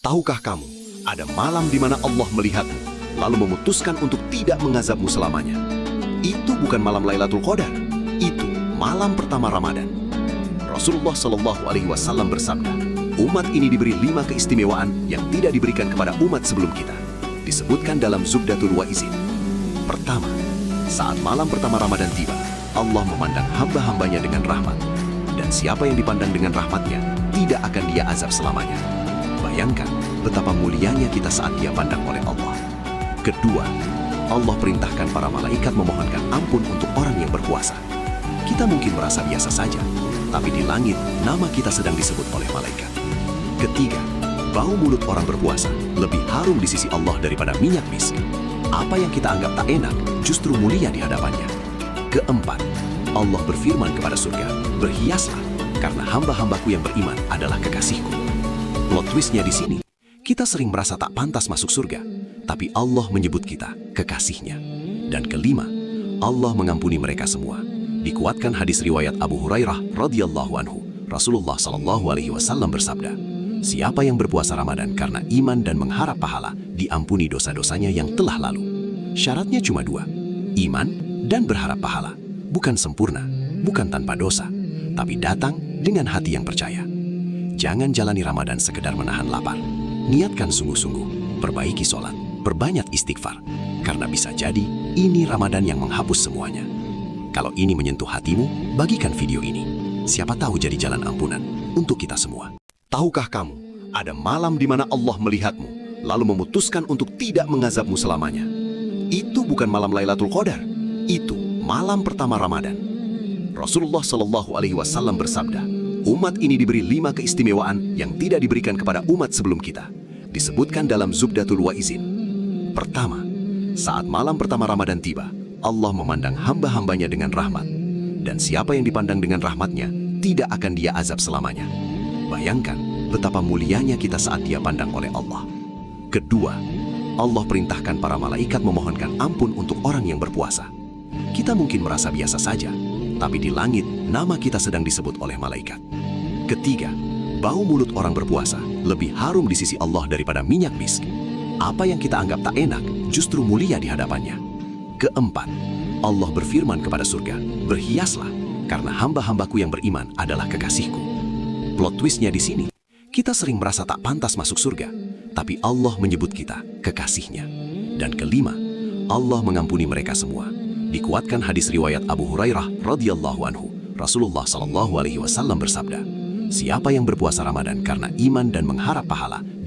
Tahukah kamu, ada malam di mana Allah melihatmu, lalu memutuskan untuk tidak mengazabmu selamanya. Itu bukan malam Lailatul Qadar, itu malam pertama Ramadan. Rasulullah Shallallahu Alaihi Wasallam bersabda, umat ini diberi 5 keistimewaan yang tidak diberikan kepada umat sebelum kita. Disebutkan dalam Zubdatul Wa'izin. Pertama, saat malam pertama Ramadan tiba, Allah memandang hamba-hambanya dengan rahmat. Dan siapa yang dipandang dengan rahmatnya, tidak akan dia azab selamanya. Bayangkan betapa mulianya kita saat dia pandang oleh Allah. Kedua, Allah perintahkan para malaikat memohonkan ampun untuk orang yang berpuasa. Kita mungkin merasa biasa saja, tapi di langit nama kita sedang disebut oleh malaikat. Ketiga, bau mulut orang berpuasa lebih harum di sisi Allah daripada minyak misk. Apa yang kita anggap tak enak justru mulia di hadapannya. Keempat, Allah berfirman kepada surga, berhiaslah karena hamba-hambaku yang beriman adalah kekasihku. Plot twistnya di sini, kita sering merasa tak pantas masuk surga, tapi Allah menyebut kita kekasihnya. Dan kelima, Allah mengampuni mereka semua. Dikuatkan hadis riwayat Abu Hurairah radhiyallahu anhu, Rasulullah Shallallahu Alaihi Wasallam bersabda, siapa yang berpuasa Ramadan karena iman dan mengharap pahala, diampuni dosa-dosanya yang telah lalu. Syaratnya cuma 2, iman dan berharap pahala. Bukan sempurna, bukan tanpa dosa, tapi datang dengan hati yang percaya. Jangan jalani Ramadan sekedar menahan lapar. Niatkan sungguh-sungguh, perbaiki sholat, perbanyak istighfar, karena bisa jadi ini Ramadan yang menghapus semuanya. Kalau ini menyentuh hatimu, bagikan video ini. Siapa tahu jadi jalan ampunan untuk kita semua. Tahukah kamu, ada malam di mana Allah melihatmu, lalu memutuskan untuk tidak mengazabmu selamanya. Itu bukan malam Lailatul Qadar, itu malam pertama Ramadan. Rasulullah Shallallahu Alaihi Wasallam bersabda, umat ini diberi 5 keistimewaan yang tidak diberikan kepada umat sebelum kita. Disebutkan dalam Zubdatul Wa'izin. Pertama, saat malam pertama Ramadan tiba, Allah memandang hamba-hambanya dengan rahmat. Dan siapa yang dipandang dengan rahmatnya, tidak akan dia azab selamanya. Bayangkan betapa mulianya kita saat dia pandang oleh Allah. Kedua, Allah perintahkan para malaikat memohonkan ampun untuk orang yang berpuasa. Kita mungkin merasa biasa saja, tapi di langit nama kita sedang disebut oleh malaikat. Ketiga, bau mulut orang berpuasa lebih harum di sisi Allah daripada minyak misk. Apa yang kita anggap tak enak justru mulia di hadapannya. Keempat, Allah berfirman kepada surga, berhiaslah karena hamba-hambaku yang beriman adalah kekasihku. Plot twistnya di sini, kita sering merasa tak pantas masuk surga, tapi Allah menyebut kita kekasihnya. Dan kelima, Allah mengampuni mereka semua. Dikuatkan hadis riwayat Abu Hurairah radhiyallahu anhu, Rasulullah Shallallahu Alaihi Wasallam bersabda, siapa yang berpuasa Ramadan karena iman dan mengharap pahala,